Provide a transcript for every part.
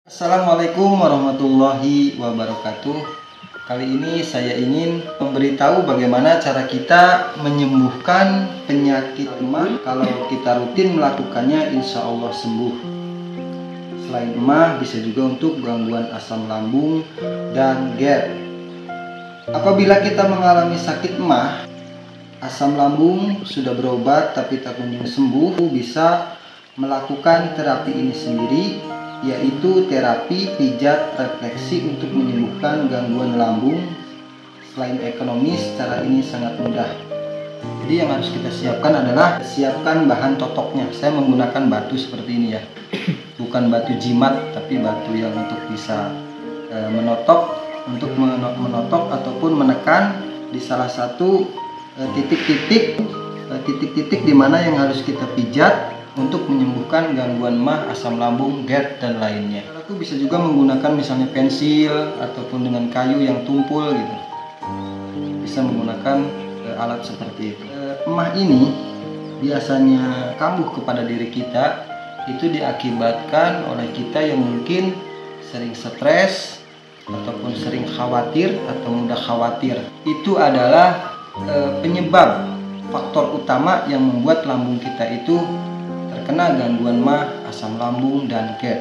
Assalamualaikum warahmatullahi wabarakatuh. Kali ini saya ingin memberitahu bagaimana cara kita menyembuhkan penyakit emah. Kalau kita rutin melakukannya, insya Allah sembuh. Selain emah, bisa juga untuk gangguan asam lambung dan GERD. Apabila kita mengalami sakit emah, asam lambung sudah berobat tapi tak kunjung sembuh, bisa melakukan terapi ini sendiri, yaitu terapi pijat refleksi untuk menyembuhkan gangguan lambung. Selain ekonomis, cara ini sangat mudah. Jadi yang harus kita siapkan adalah siapkan bahan totoknya. Saya menggunakan batu seperti ini ya, bukan batu jimat, tapi batu yang untuk bisa menotok, untuk menotok ataupun menekan di salah satu titik-titik di mana yang harus kita pijat untuk menyembuhkan gangguan emah, asam lambung, GERD, dan lainnya. Aku bisa juga menggunakan misalnya pensil ataupun dengan kayu yang tumpul gitu. Bisa menggunakan alat seperti itu. Emah ini biasanya kambuh kepada diri kita itu diakibatkan oleh kita yang mungkin sering stres ataupun sering khawatir atau mudah khawatir. Itu adalah penyebab faktor utama yang membuat lambung kita itu terkena gangguan emah, asam lambung, dan GERD.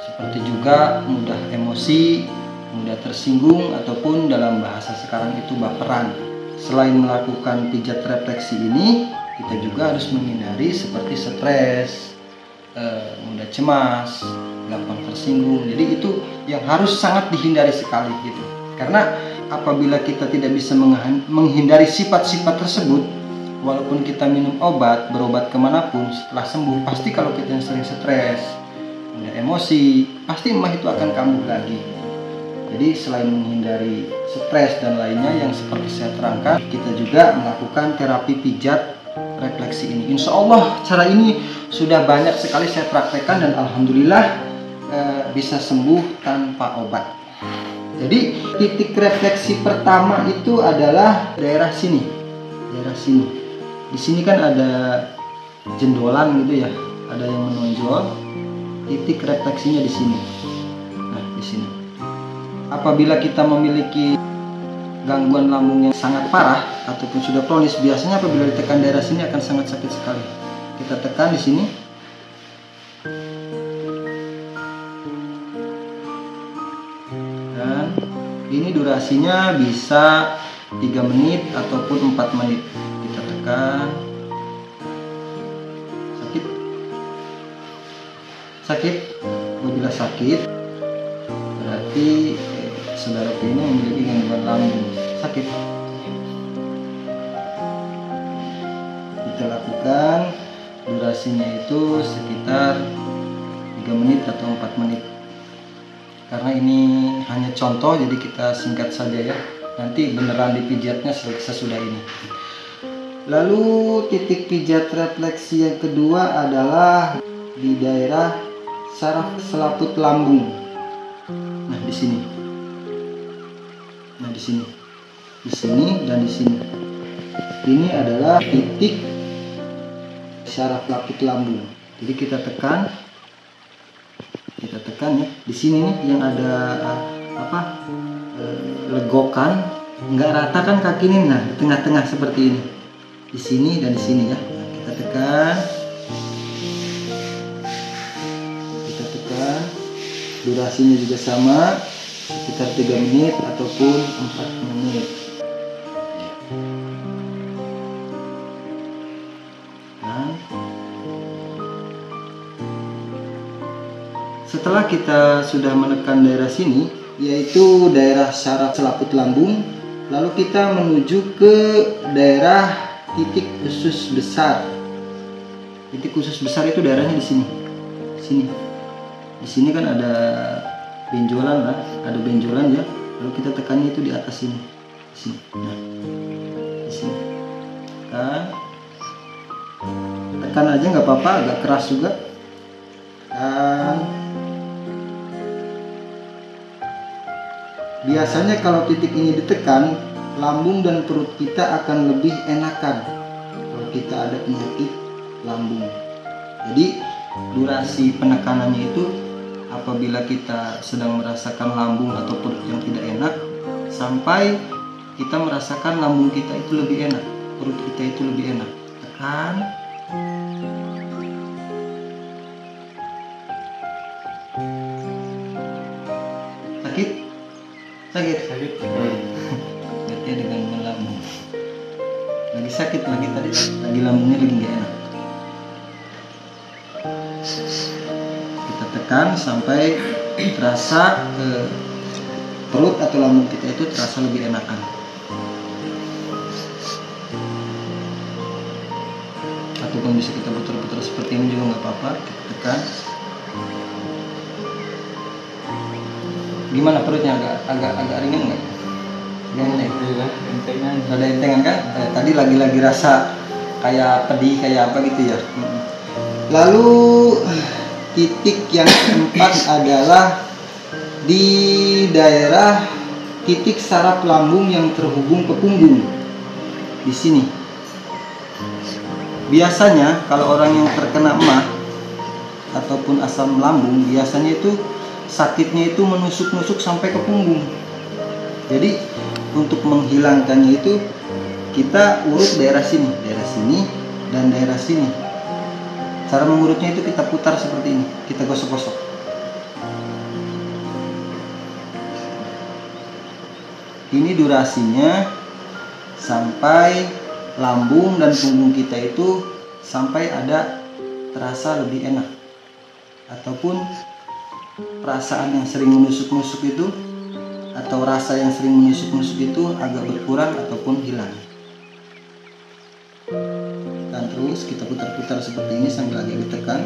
Seperti juga mudah emosi, mudah tersinggung, ataupun dalam bahasa sekarang itu baperan. Selain melakukan pijat refleksi ini, kita juga harus menghindari seperti stres, mudah cemas, gampang tersinggung. Jadi itu yang harus sangat dihindari sekali gitu. Karena apabila kita tidak bisa menghindari sifat-sifat tersebut, walaupun kita minum obat, berobat kemanapun, setelah sembuh, pasti kalau kita yang sering stres, mudah emosi, pasti emah itu akan kambuh lagi. Jadi selain menghindari stres dan lainnya yang seperti saya terangkan, kita juga melakukan terapi pijat refleksi ini. Insya Allah cara ini sudah banyak sekali saya praktekkan dan alhamdulillah bisa sembuh tanpa obat. Jadi titik refleksi pertama itu adalah daerah sini, daerah sini. Di sini kan ada jendolan gitu ya, ada yang menonjol. Titik refleksinya di sini. Nah, di sini. Apabila kita memiliki gangguan lambung yang sangat parah ataupun sudah kronis, biasanya apabila ditekan daerah sini akan sangat sakit sekali. Kita tekan di sini. Dan ini durasinya bisa 3 menit ataupun 4 menit. Sakit. Apabila sakit berarti saudara ini memiliki gangguan lambung. Sakit. Kita lakukan durasinya itu sekitar 3 menit atau 4 menit. Karena ini hanya contoh, jadi kita singkat saja ya. Nanti beneran dipijatnya sesudah ini. Lalu titik pijat refleksi yang kedua adalah di daerah saraf selaput lambung. Nah, di sini. Nah, di sini. Di sini dan di sini. Ini adalah titik saraf selaput lambung. Jadi kita tekan. Kita tekan ya. Di sini nih yang ada legokan, nggak rata kan kaki ini. Nah, di tengah-tengah seperti ini. Di sini dan di sini ya. Kita tekan. Kita tekan. Durasinya juga sama, sekitar 3 menit ataupun 4 menit. Nah, setelah kita sudah menekan daerah sini, yaitu daerah saraf selaput lambung, lalu kita menuju ke daerah titik usus besar. Titik usus besar itu daerahnya di sini. Sini. Di sini kan ada benjolan lah, ada benjolan ya. Lalu kita tekannya itu di atas sini. Di sini. Nah. Di sini. Tekan aja nggak apa-apa, agak keras juga. Biasanya kalau titik ini ditekan, lambung dan perut kita akan lebih enakan kalau kita ada penyakit lambung. Jadi durasi penekanannya itu apabila kita sedang merasakan lambung atau perut yang tidak enak, sampai kita merasakan lambung kita itu lebih enak, perut kita itu lebih enak. Tekan. Sakit? Sakit? Sakit. Berarti ada gangguan lambung. Lagi sakit lagi tadi lambungnya lagi nggak enak. Kita tekan sampai terasa perut atau lambung kita itu terasa lebih enakan. Ataupun bisa kita putar-putar seperti ini juga nggak apa-apa. Kita tekan. Gimana perutnya, agak ringan nggak? Entengan. Ada entengan kan? Tadi lagi rasa kayak pedih kayak apa gitu ya. Lalu titik yang keempat adalah di daerah titik saraf lambung yang terhubung ke punggung. Di sini. Biasanya kalau orang yang terkena emah ataupun asam lambung, biasanya itu sakitnya itu menusuk-nusuk sampai ke punggung. Jadi untuk menghilangkannya itu kita urut daerah sini dan daerah sini. Cara mengurutnya itu kita putar seperti ini, kita gosok-gosok. Ini durasinya sampai lambung dan punggung kita itu sampai ada terasa lebih enak, ataupun perasaan yang sering menusuk-nusuk itu atau rasa yang sering menusuk-nusuk itu agak berkurang ataupun hilang. Dan terus kita putar-putar seperti ini sambil agak ditekan.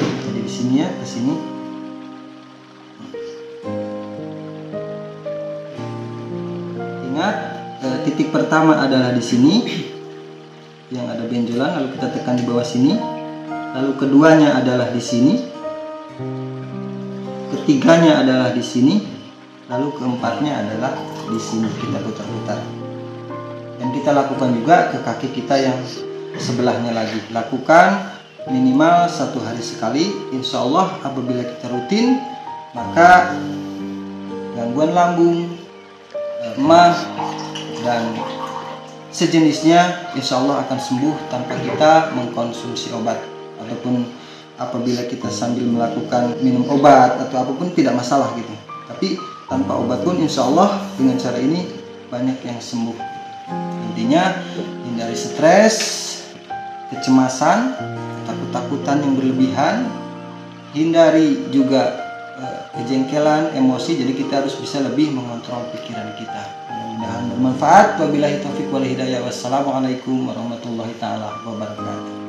Jadi di sini ya, ke sini. Ingat, titik pertama adalah di sini yang ada benjolan, lalu kita tekan di bawah sini. Lalu keduanya adalah di sini, ketiganya adalah di sini, lalu keempatnya adalah di sini. Kita putar-putar. Dan kita lakukan juga ke kaki kita yang sebelahnya lagi. Lakukan minimal 1 hari sekali. Insya Allah apabila kita rutin, maka gangguan lambung, emah, dan sejenisnya insya Allah akan sembuh tanpa kita mengkonsumsi obat. Ataupun apabila kita sambil melakukan minum obat atau apapun tidak masalah gitu. Tapi tanpa obat pun insya Allah dengan cara ini banyak yang sembuh. Intinya hindari stres, kecemasan, takut-takutan yang berlebihan, hindari juga kejengkelan, emosi. Jadi kita harus bisa lebih mengontrol pikiran kita. Mudah-mudahan bermanfaat. Wabillahi taufiq wal hidayah. Wassalamualaikum warahmatullahi taala wabarakatuh.